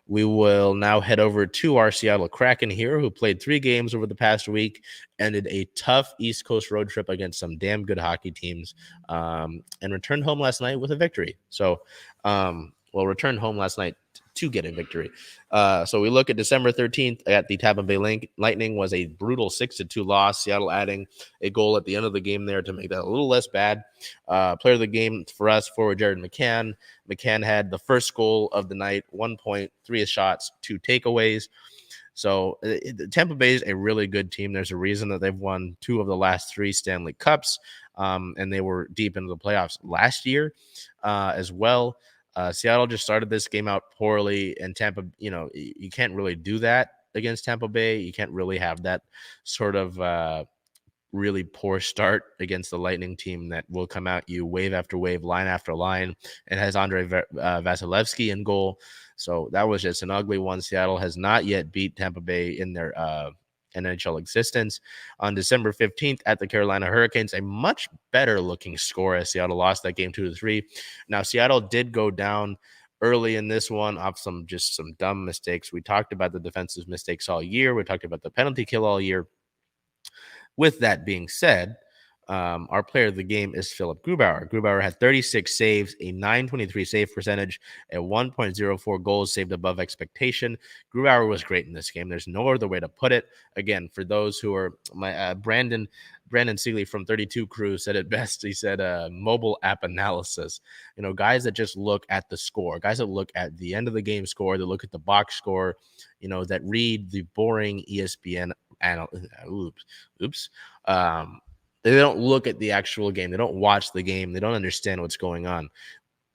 We will now head over to our Seattle Kraken here, who played 3 games over the past week, ended a tough East Coast road trip against some damn good hockey teams, and returned home last night with a victory. So, returned home last night to get a victory. So we look at December 13th at the Tampa Bay Lightning was a brutal 6-2 loss. Seattle adding a goal at the end of the game there to make that a little less bad. Player of the game for us, forward Jared McCann. McCann had the first goal of the night, 1 point, 3 shots, 2 takeaways. So Tampa Bay is a really good team. There's a reason that they've won 2 of the last 3 Stanley Cups, and they were deep into the playoffs last year as well. Seattle just started this game out poorly, and Tampa, you can't really do that against Tampa Bay. You can't really have that sort of really poor start against the Lightning team that will come at you wave after wave, line after line, and has Andrei Vasilevsky in goal. So that was just an ugly one. Seattle has not yet beat Tampa Bay in their NHL existence. On December 15th at the Carolina Hurricanes, a much better looking score as Seattle lost that game 2-3. Now, Seattle did go down early in this one off some dumb mistakes. We talked about the defensive mistakes all year. We talked about the penalty kill all year. With that being said, our player of the game is Philipp Grubauer. Grubauer had 36 saves, a .923 save percentage, a 1.04 goals saved above expectation. Grubauer was great in this game. There's no other way to put it. Again, for those who are Brandon Seeley from 32 Crew said it best. He said mobile app analysis. Guys that just look at the score, guys that look at the end of the game score, that look at the box score, that read the boring ESPN they don't look at the actual game. They don't watch the game. They don't understand what's going on.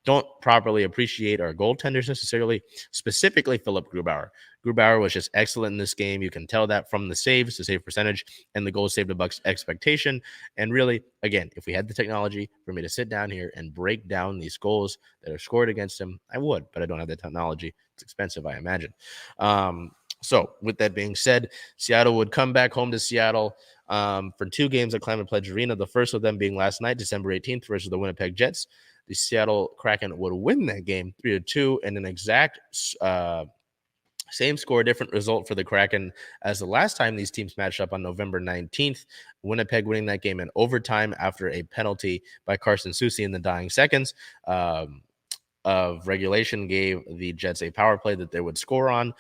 Don't properly appreciate our goaltenders necessarily, specifically Philipp Grubauer. Grubauer was just excellent in this game. You can tell that from the saves, the save percentage, and the goals saved above expectation. And really, again, if we had the technology for me to sit down here and break down these goals that are scored against him, I would, but I don't have the technology. It's expensive, I imagine. So with that being said, Seattle would come back home to Seattle for 2 games at Climate Pledge Arena, the first of them being last night, December 18th, versus the Winnipeg Jets. The Seattle Kraken would win that game 3-2 in an exact same score, different result for the Kraken as the last time these teams matched up on November 19th. Winnipeg winning that game in overtime after a penalty by Carson Soucy in the dying seconds of regulation gave the Jets a power play that they would score on.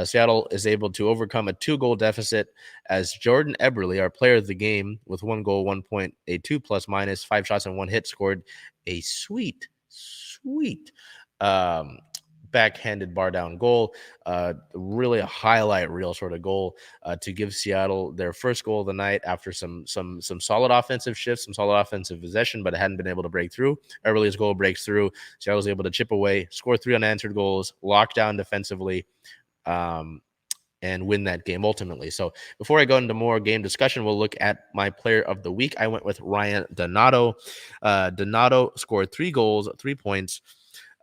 Seattle is able to overcome a 2-goal deficit as Jordan Eberle, our player of the game, with 1 goal, 1 point, a 2 plus minus, 5 shots and 1 hit, scored a sweet backhanded bar down goal, really a highlight reel sort of goal to give Seattle their first goal of the night after some solid offensive shifts, some solid offensive possession, but it hadn't been able to break through. Eberle's goal breaks through. Seattle was able to chip away, score 3 unanswered goals, lock down defensively, and win that game ultimately. So before I go into more game discussion, we'll look at my player of the week. I went with Ryan Donato. Donato scored 3 goals, 3 points,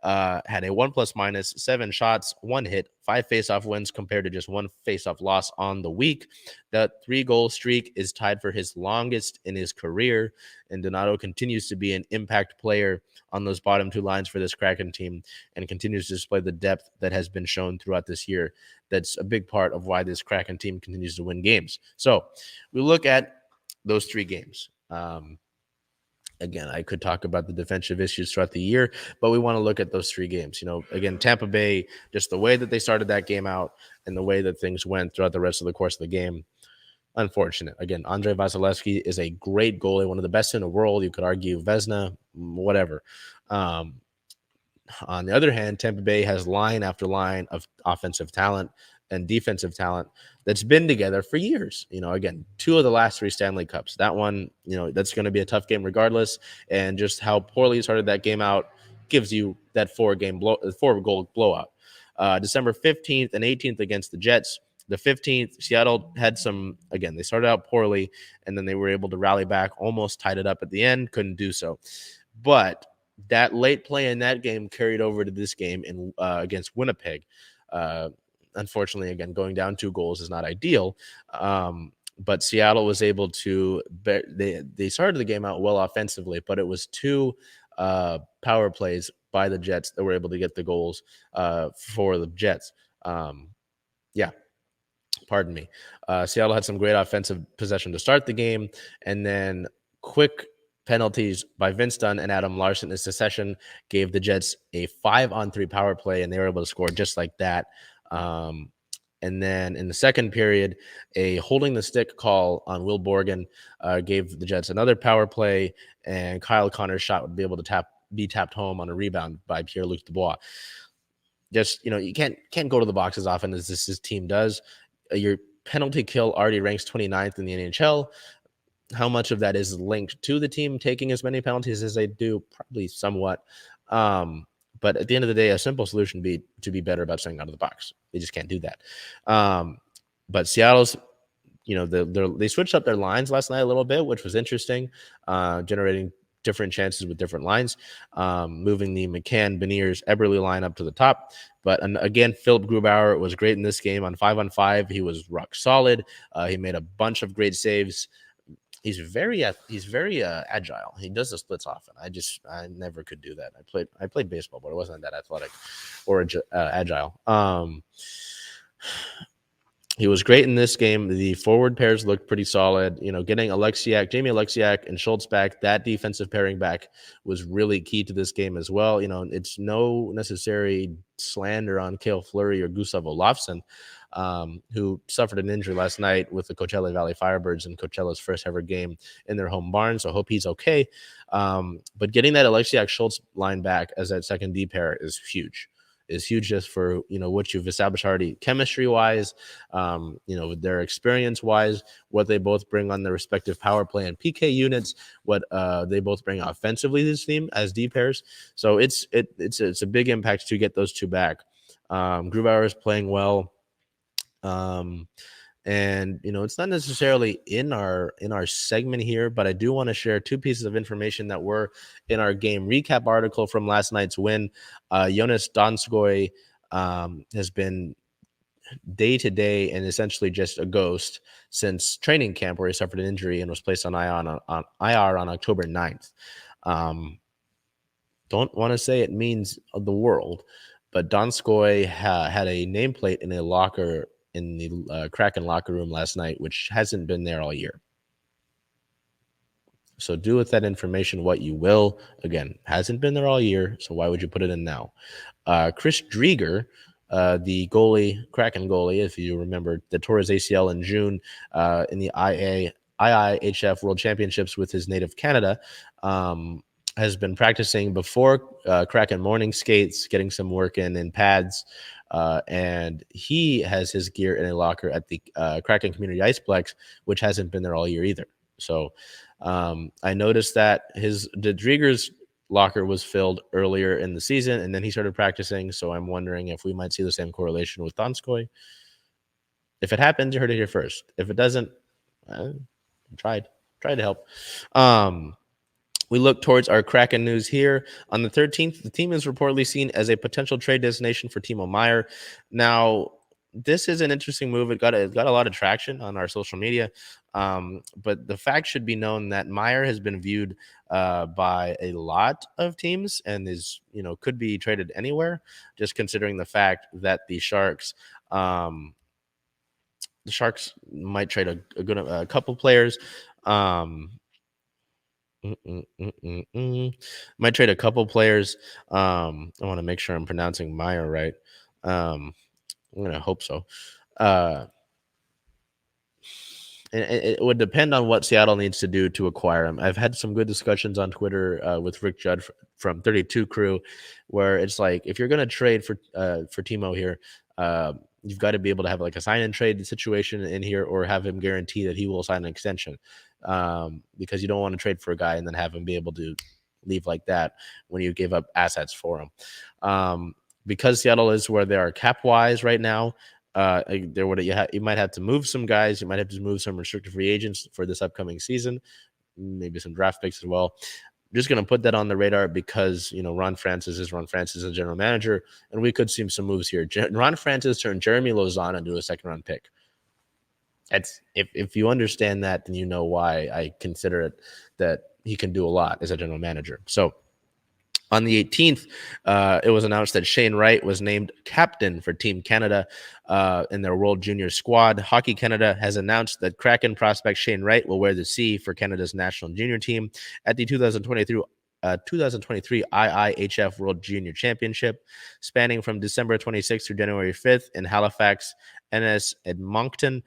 had a 1 plus minus, 7 shots, 1 hit, 5 faceoff wins compared to just 1 faceoff loss on the week. That 3-goal streak is tied for his longest in his career, and Donato continues to be an impact player on those bottom 2 lines for this Kraken team and continues to display the depth that has been shown throughout this year. That's a big part of why this Kraken team continues to win games. So we look at those 3 games. Again, I could talk about the defensive issues throughout the year, but we want to look at those 3 games. Again, Tampa Bay, just the way that they started that game out and the way that things went throughout the rest of the course of the game, unfortunate. Again, Andrei Vasilevsky is a great goalie, one of the best in the world. You could argue Vezina, whatever. On the other hand, Tampa Bay has line after line of offensive talent and defensive talent that's been together for years. Again, 2 of the last 3 Stanley Cups. That one, that's going to be a tough game regardless. And just how poorly you started that game out gives you that 4-goal blowout. December 15th and 18th against the Jets, The 15th, Seattle had some, again, they started out poorly, and then they were able to rally back, almost tied it up at the end, couldn't do so. But that late play in that game carried over to this game against Winnipeg. Unfortunately, again, going down 2 goals is not ideal. But Seattle was able to they started the game out well offensively, but it was 2 power plays by the Jets that were able to get the goals for the Jets. Yeah, pardon me. Seattle had some great offensive possession to start the game, and then quick penalties by Vince Dunn and Adam Larson in succession gave the Jets a 5-on-3 power play, and they were able to score just like that. And then in the second period, a holding the stick call on Will Borgen gave the Jets another power play, and Kyle Connor's shot would be able to be tapped home on a rebound by Pierre-Luc Dubois. Just, you can't go to the box as often as this team does. Your penalty kill already ranks 29th in the NHL. How much of that is linked to the team taking as many penalties as they do? Probably somewhat. But at the end of the day, a simple solution would be to be better about staying out of the box. They just can't do that. But Seattle's, they switched up their lines last night a little bit, which was interesting, generating different chances with different lines, moving the McCann, Beniers, Eberle line up to the top. But again, Philipp Grubauer was great in this game on 5-on-5. He was rock solid. He made a bunch of great saves. He's very agile. He does the splits often. I never could do that. I played baseball, but I wasn't that athletic or agile. He was great in this game. The forward pairs looked pretty solid. Getting Jamie Alexiak and Schultz back, that defensive pairing back was really key to this game as well. It's no necessary slander on Cale Fleury or Gustav Olofsson, who suffered an injury last night with the Coachella Valley Firebirds in Coachella's first ever game in their home barn. So I hope he's okay. But getting that Alexiak Schultz line back as that second D pair is huge. Just for what you've established already chemistry wise, their experience wise, what they both bring on their respective power play and PK units, what they both bring offensively to this team as D pairs. So it's a big impact to get those 2 back. Grubauer is playing well. And it's not necessarily in our segment here, but I do want to share 2 pieces of information that were in our game recap article from last night's win. Jonas Donskoy has been day to day and essentially just a ghost since training camp, where he suffered an injury and was placed on IR on October 9th. Don't want to say it means the world, but Donskoy had a nameplate in a locker in the Kraken locker room last night, which hasn't been there all year. So do with that information what you will. Again, hasn't been there all year, so why would you put it in now? Chris Drieger, the Kraken goalie, if you remember, that tore his ACL in June in the IIHF World Championships with his native Canada, has been practicing before Kraken morning skates, getting some work in pads, and he has his gear in a locker at the Kraken Community Iceplex, which hasn't been there all year either. So I noticed that the Drieger's locker was filled earlier in the season, and then he started practicing. So I'm wondering if we might see the same correlation with Donskoy. If it happens, you heard it here first. If it doesn't, tried to help. We look towards our Kraken news here. On the 13th, the team is reportedly seen as a potential trade destination for Timo Meier. Now, this is an interesting move. It got a lot of traction on our social media. But the fact should be known that Meier has been viewed by a lot of teams and could be traded anywhere, just considering the fact that the Sharks might trade a couple players. Might trade a couple players. I want to make sure I'm pronouncing Meier right. I'm gonna hope so. It would depend on what Seattle needs to do to acquire him. I've had some good discussions on Twitter with Rick Judd from 32 Crew, where it's like, if you're gonna trade for Timo here, you've got to be able to have like a sign and trade situation in here, or have him guarantee that he will sign an extension, because you don't want to trade for a guy and then have him be able to leave like that when you give up assets for him. Because Seattle is where they are cap wise right now, You might have to move some guys. You might have to move some restricted free agents for this upcoming season, maybe some draft picks as well. Just going to put that on the radar because, Ron Francis is a general manager, and we could see some moves here. Ron Francis turned Jeremy Lozano into a second-round pick. That's if you understand that, then you know why I consider it that he can do a lot as a general manager. So on the 18th, it was announced that Shane Wright was named captain for Team Canada in their World Junior squad. Hockey Canada has announced that Kraken prospect Shane Wright will wear the C for Canada's national junior team at the 2023 IIHF World Junior Championship, spanning from December 26th through January 5th in Halifax, NS Edmonton.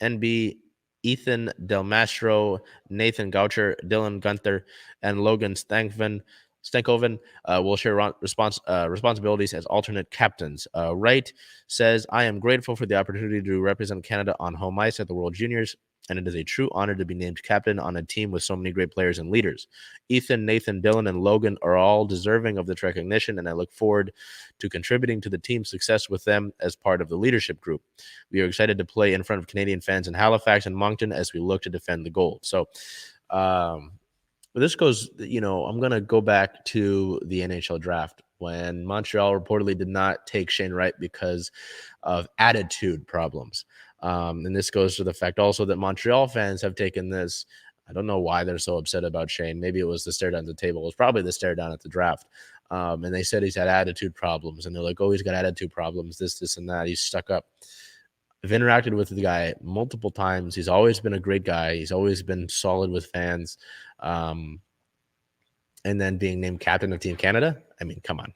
NB Ethan Del Mastro, Nathan Goucher, Dylan Gunther, and Logan Stankoven will share responsibilities as alternate captains. Wright says, I am grateful for the opportunity to represent Canada on home ice at the World Juniors, and it is a true honor to be named captain on a team with so many great players and leaders. Ethan, Nathan, Dylan, and Logan are all deserving of this recognition, and I look forward to contributing to the team's success with them as part of the leadership group. We are excited to play in front of Canadian fans in Halifax and Moncton as we look to defend the gold. So this goes, I'm going to go back to the NHL draft when Montreal reportedly did not take Shane Wright because of attitude problems. And this goes to the fact also that Montreal fans have taken this. I don't know why they're so upset about Shane. Maybe it was the stare down at the table. It was probably the stare down at the draft. And they said he's had attitude problems. And they're like, oh, he's got attitude problems, this, and that. He's stuck up. I've interacted with the guy multiple times. He's always been a great guy. He's always been solid with fans. And then being named captain of Team Canada, come on.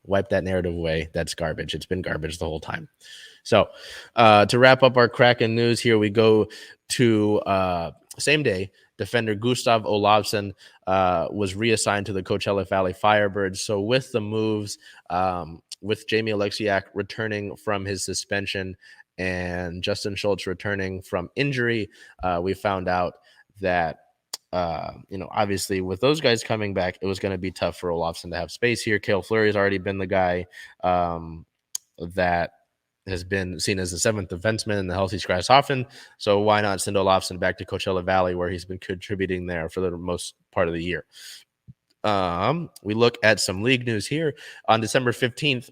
Wipe that narrative away. That's garbage. It's been garbage the whole time. So to wrap up our Kraken news, here we go to same day. Defender Gustav Olofsson was reassigned to the Coachella Valley Firebirds. So with the moves, with Jamie Alexiak returning from his suspension and Justin Schultz returning from injury, we found out that obviously with those guys coming back, it was going to be tough for Olofsson to have space here. Cale Fleury has already been the guy that has been seen as the seventh defenseman in the Healthy Scratch Hoffman. So why not send Olofsson back to Coachella Valley, where he's been contributing there for the most part of the year? We look at some league news here. On December 15th,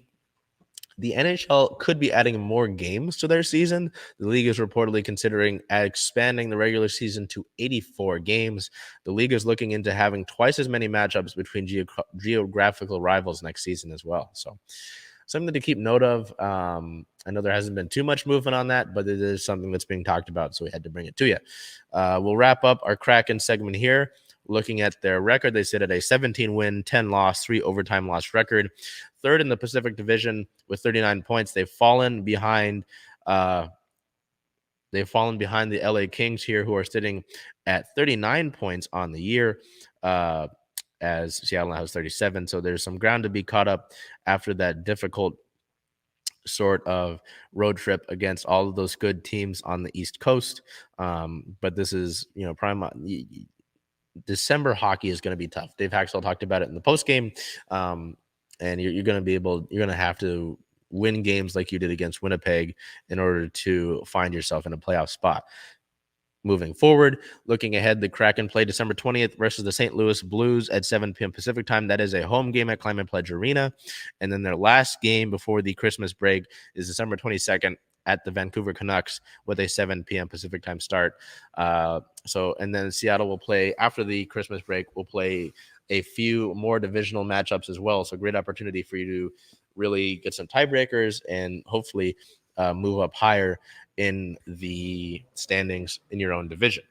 the NHL could be adding more games to their season. The league is reportedly considering expanding the regular season to 84 games. The league is looking into having twice as many matchups between geographical rivals next season as well. So something to keep note of. I know there hasn't been too much movement on that, but it is something that's being talked about, so we had to bring it to you. We'll wrap up our Kraken segment here. Looking at their record, they sit at a 17-win, 10-loss, 3 overtime loss record. Third in the Pacific Division with 39 points. They've fallen behind the LA Kings here, who are sitting at 39 points on the year, as Seattle now has 37. So there's some ground to be caught up after that difficult sort of road trip against all of those good teams on the East Coast. But this is, December hockey is going to be tough. Dave Haxtell talked about it in the post game, and you're going to have to win games like you did against Winnipeg in order to find yourself in a playoff spot. Moving forward, looking ahead, the Kraken play December 20th versus the St. Louis Blues at 7 p.m. Pacific time. That is a home game at Climate Pledge Arena. And then their last game before the Christmas break is December 22nd at the Vancouver Canucks with a 7 p.m. Pacific time start. And then Seattle will play after the Christmas break. We'll play a few more divisional matchups as well. So great opportunity for you to really get some tiebreakers and hopefully move up higher in the standings in your own division.